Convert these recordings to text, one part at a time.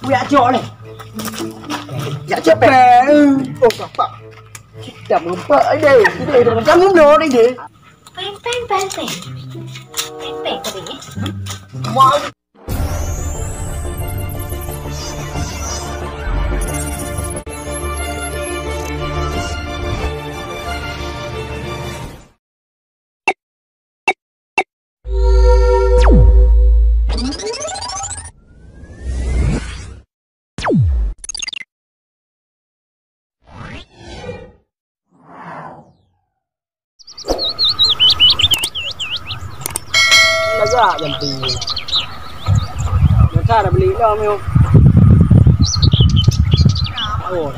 Ya cok ni. Ya cok pe. Oh bapak. Kita berempat ada. Kita dah macam mana ni dia? Peng tadi ni. Wow. Agak ganti. Macam dah beli dah meo. Oh.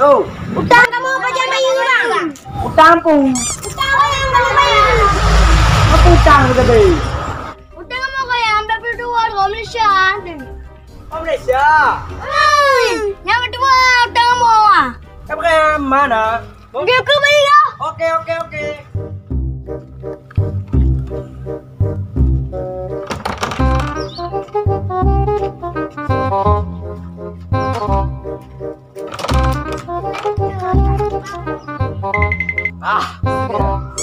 Oh, Utang kamu apa jangan bayar orang? utang pun. Utang yang kamu bayar. Apa utang tadi? Utang kamu kaya ambil berdua ke Malaysia. Oh Malaysia. Yang kedua utang kamu. Kamu mana? Dia ke bayar. Okey.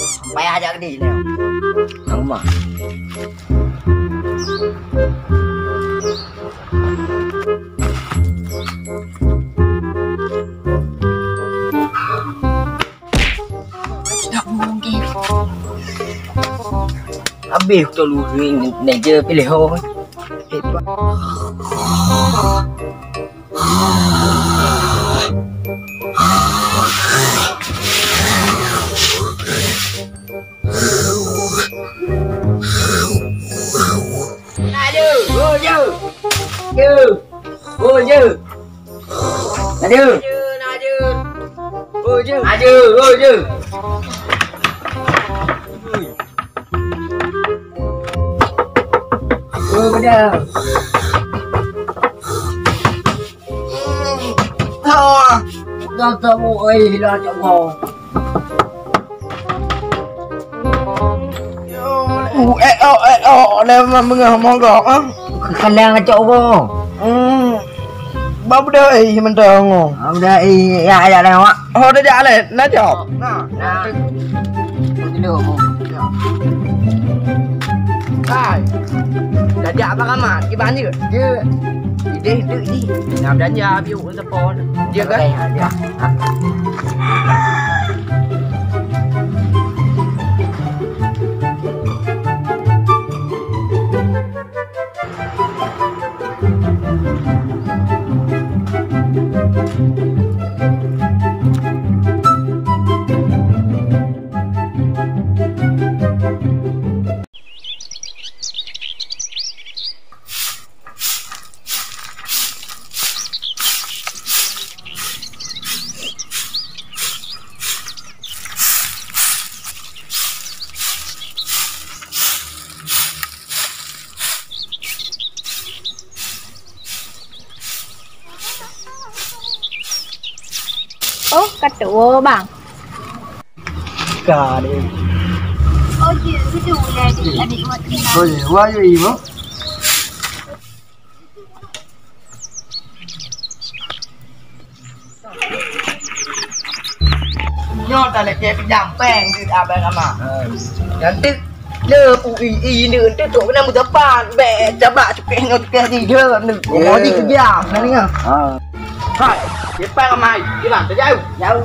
Sampai ajak ni ni. Rumah. Tak mungkin. Habis tu lu ni je pilih ho. Hebat. Tao tao ơi lo cho bò. Đây mà mừng không gọt á. Khanh đang ở chỗ cô. Bắp đây mình chờ ngủ. Ông đây ra đây á. Thôi đây ra này nó chọt. Được không? Đây. Đã dạ bác mà cái bán gì chứ? Đi đi. Làm đánh ra ví dụ nó po. Dừng đấy. Oh, ketua bang. Cả đi. Oh, dia itu adik mak tinggal. Thôi quá gì mà. Nyo ta lại kẹp giảm bèn từ abang ama. Nanti le ui nanti tu kena mudapan be coba cekeh ngokeh di dia ni. Mau di kerja nanti ngah. Hai, depan ramai. Gimana? Jauh. Jauh.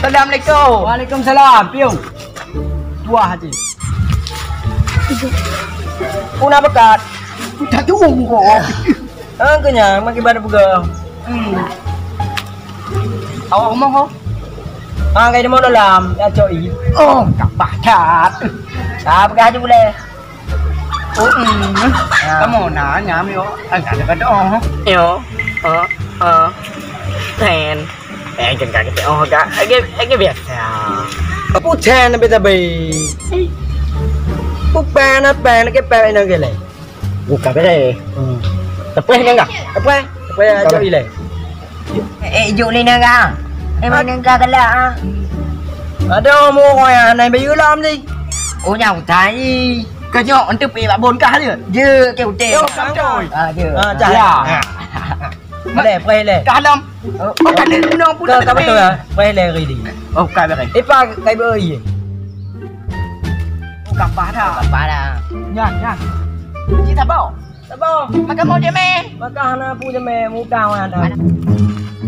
Assalamualaikum. Waalaikumsalam, piu. Tua haji. Una bekat. Tak jumpa kok. Kenyang makin badan pegang. Awak ngomong kok? Kayak mau dalam, ya coy. Oh, tak bacat. Apa haji boleh? Oh, kamu nanya mi oh, enggak ada kata oh. Yo. Ten. Jangan kata oh enggak. Agak biasa. Apa ten apa tapi? Pen cái pen nó cái này. Bukan bere. Tepeh enggak? Apa? Apa coy le? Dụ lên nè ga. Em ăn ga cái lạ. Ở đâu mua ngoài này bây giờ làm gì? Ủa nhau thấy cái nhỏ anh tự bị bạn 4 cá rồi. Dưa kiểu tè. Rồi. Dưa. Chả là. Mà để quay lên. Cá lông. Cái này nó cũng Cơ cái tôi à? Quay lên rồi đi. Cái bere. Ít ba cái bơi gì? Cặp bá thà. Ba đã. Nha. Chị thà bao? Tao bao. Mà cái món mẹ. Mà cả na pu cho mẹ mu cao à đâu.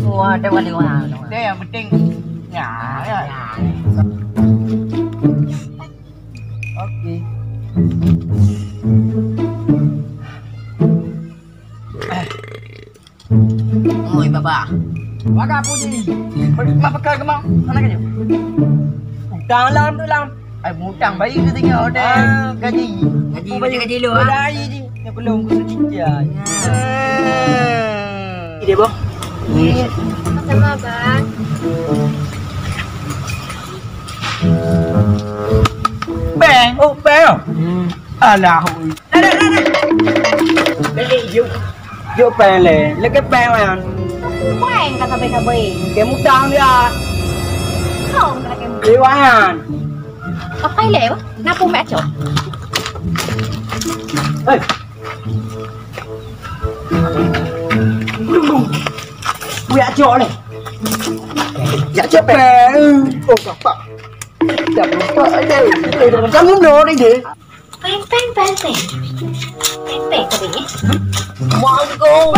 Mua đây qua đi qua. Đây là penting. Nhả. Ok. Ôi bà. Maka pu gì? Mà pakai ke mau? Mana kerja? Đang làm tôi làm. Mutang bayi ke tengok dah. Gaji. Gaji lu ah. Gaji ni. Yang belum ku secinta. Dia boh. Sama bang. Bang. Oh, bèo. Alah. Đây yêu. Vô bèo lệ, lấy cái bèo này. Quen kata betabe. Cái mút tang dia. Không kata kem. Đi qua hàn. Apa lewat? Napu mek cok. Ê. Quẹt chỗ này. Dạ chết bè. Ôi cặp bạc. Chậm ở đây. Đừng có muốn đồ đây gì. Peng. Peng kata ni. Mau cô.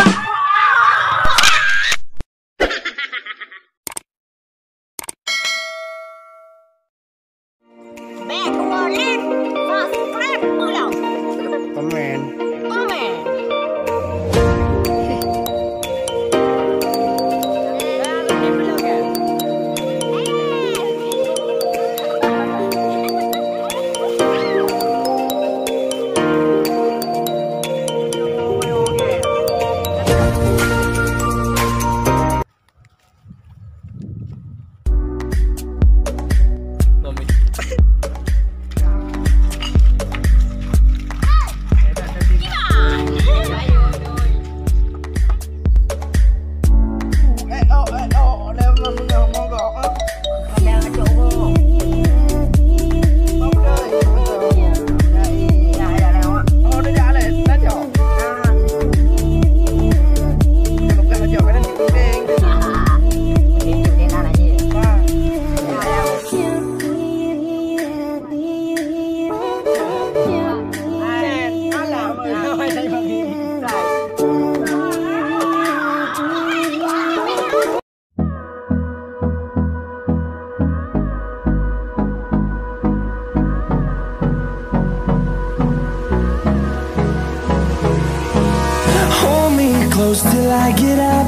Close till I get up.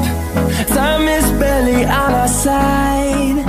Time is barely on our side.